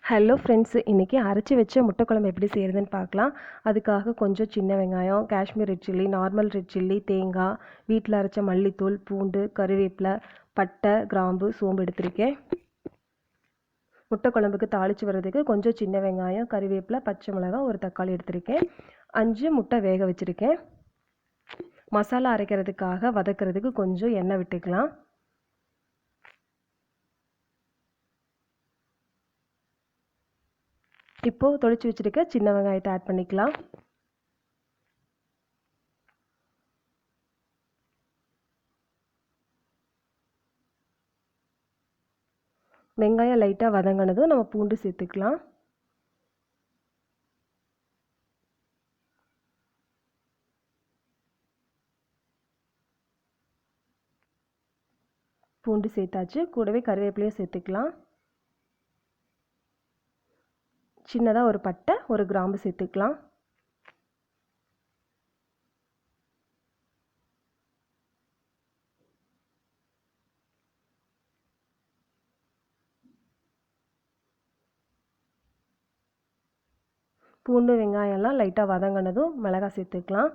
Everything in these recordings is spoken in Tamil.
ஹலோ ஃப்ரெண்ட்ஸ், இன்றைக்கி அரைச்சி வச்ச முட்டை குழம்பு எப்படி செய்கிறதுன்னு பார்க்கலாம். அதுக்காக கொஞ்சம் சின்ன வெங்காயம், Kashmir red chilli, normal red chilli, தேங்காய், வீட்டில் அரைச்ச மல்லித்தூள், பூண்டு, கருவேப்பிலை, பட்டை, கிராம்பு, சோம்பு எடுத்திருக்கேன். முட்டை குழம்புக்கு தாளித்து வர்றதுக்கு கொஞ்சம் சின்ன வெங்காயம், கருவேப்பிலை, பச்சை மிளகாய், ஒரு தக்காளி எடுத்திருக்கேன். 5 முட்டை வேக வச்சுருக்கேன். மசாலா அரைக்கிறதுக்காக வதக்கிறதுக்கு கொஞ்சம் எண்ணெய் விட்டுக்கலாம். இப்போது தொளிச்சு வச்சுருக்க சின்ன வெங்காயத்தை ஆட் பண்ணிக்கலாம். வெங்காயம் லைட்டாக வதங்கினதும் நம்ம பூண்டு சேர்த்துக்கலாம். பூண்டு சேர்த்தாச்சு. கூடவே கருவேப்பிலையும் சேர்த்துக்கலாம். சின்னதாக ஒரு பட்டை, ஒரு கிராம்பு சேர்த்துக்கலாம். பூண்டு வெங்காயம்லாம் லைட்டாக வதங்கினதும் மிளகாய் சேர்த்துக்கலாம்.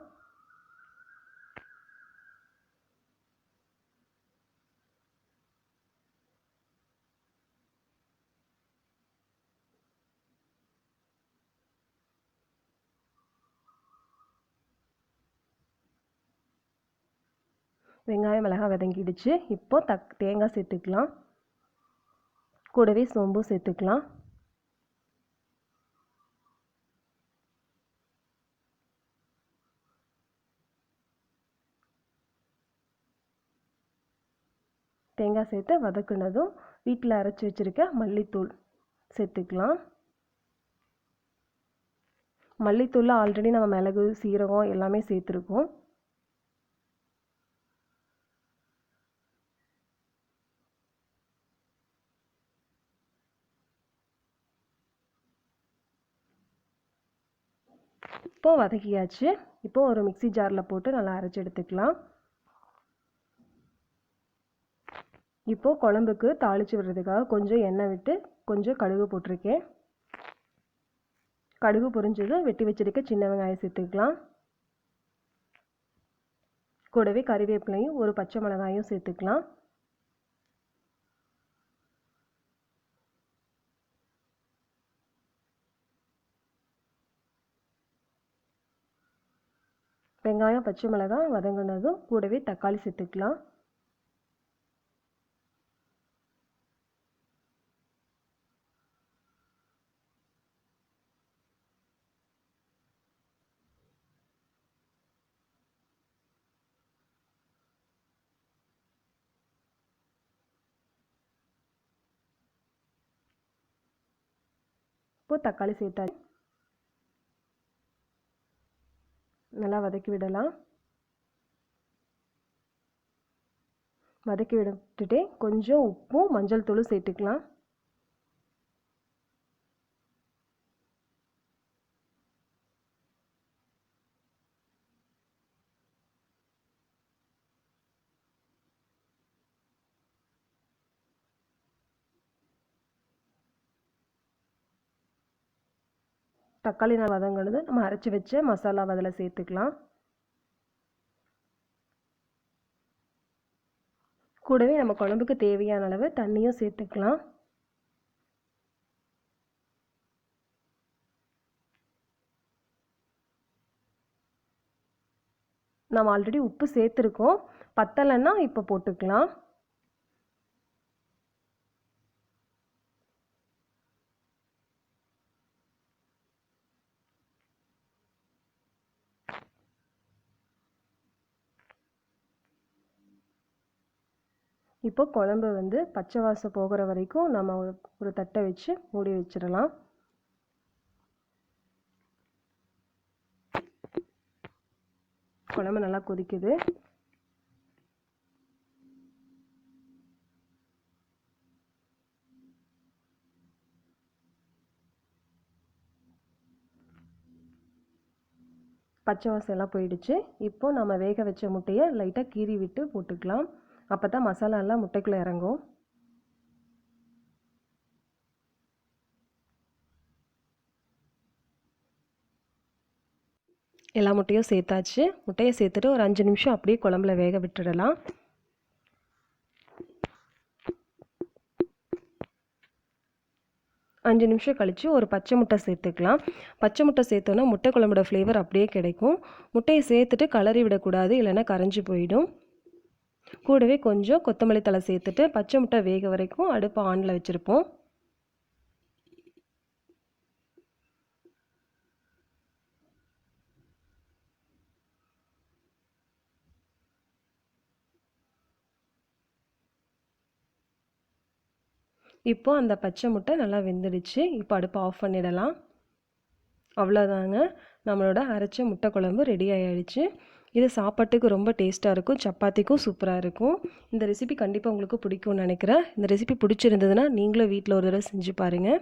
வெங்காயம் மிளகாய் வதங்கிடுச்சு. இப்போது தேங்காய் சேர்த்துக்கலாம். கூடவே சோம்பும் சேர்த்துக்கலாம். தேங்காய் சேர்த்து வதக்குனதும் வீட்டில் அரைச்சி வச்சுருக்க மல்லித்தூள் சேர்த்துக்கலாம். மல்லித்தூளில் ஆல்ரெடி நம்ம மிளகு, சீரகம் எல்லாமே சேர்த்துருக்கோம். இப்போது வதக்கியாச்சு. இப்போது ஒரு மிக்ஸி ஜாரில் போட்டு நல்லா அரைச்சி எடுத்துக்கலாம். இப்போது குழம்புக்கு தாளித்து விடுறதுக்காக கொஞ்சம் எண்ணெய் விட்டு கொஞ்சம் கடுகு போட்டிருக்கேன். கடுகு பொரிஞ்சதும் வெட்டி வச்சிருக்க சின்ன வெங்காயம் சேர்த்துக்கலாம். கூடவே கறிவேப்பிலையும் ஒரு பச்சை மிளகாயும் சேர்த்துக்கலாம். வெங்காயம் பச்சை மிளகாய் வதங்கினதும் கூடவே தக்காளி சேர்த்துக்கலாம். இப்போது தக்காளி சேர்த்தாச்சு. நல்லா வதக்கி விடலாம். வதக்கி விட்டுட்டே கொஞ்சம் உப்பும் மஞ்சள் தூளும் சேர்த்துக்கலாம். தக்காளி நல்லா வதங்கினது நம்ம அரைச்சி வச்ச மசாலா அதில் சேர்த்துக்கலாம். கூடவே நம்ம குழம்புக்கு தேவையான அளவு தண்ணியும் சேர்த்துக்கலாம். நம்ம ஆல்ரெடி உப்பு சேர்த்துருக்கோம். பத்தலைன்னா இப்போ போட்டுக்கலாம். இப்போ குழம்பு பச்சை வாசம் போகிற வரைக்கும் நம்ம ஒரு தட்டை வச்சு மூடி வச்சிடலாம். குழம்பு நல்லா கொதிக்குது. பச்சை வாசம் எல்லாம் போயிடுச்சு. இப்போது நம்ம வேக வச்ச முட்டையை லைட்டாக கீறி விட்டு போட்டுக்கலாம். அப்போ தான் மசாலா எல்லாம் முட்டைக்குள்ளே இறங்கும். எல்லா முட்டையும் சேர்த்தாச்சு. முட்டையை சேர்த்துட்டு ஒரு 5 நிமிஷம் அப்படியே குழம்புல வேக விட்டுடலாம். 5 நிமிஷம் கழித்து ஒரு பச்சை முட்டை சேர்த்துக்கலாம். பச்சை முட்டை சேர்த்தோன்னா முட்டை குழம்போட ஃப்ளேவர் அப்படியே கிடைக்கும். முட்டையை சேர்த்துட்டு கலரி விடக்கூடாது, இல்லைன்னா கரைஞ்சி போயிடும். கூடவே கொஞ்சம் கொத்தமல்லி தழை சேர்த்துட்டு பச்சை முட்டை வேக வரைக்கும் அடுப்பை ஆனில் வச்சுருப்போம். இப்போ அந்த பச்சை முட்டை நல்லா வெந்துடுச்சு. இப்போ அடுப்பை ஆஃப் பண்ணிடலாம். அவ்வளோதாங்க, நம்மளோட அரைச்ச முட்டை குழம்பு ரெடி ஆகிடுச்சு. இது சாப்பாட்டுக்கு ரொம்ப டேஸ்ட்டாக இருக்கும், சப்பாத்திக்கும் சூப்பராக இருக்கும். இந்த ரெசிபி கண்டிப்பாக உங்களுக்கு பிடிக்கும்னு நினைக்கிறேன். இந்த ரெசிபி பிடிச்சிருந்ததுன்னா நீங்களும் வீட்டில் ஒரு தடவை செஞ்சு பாருங்கள்.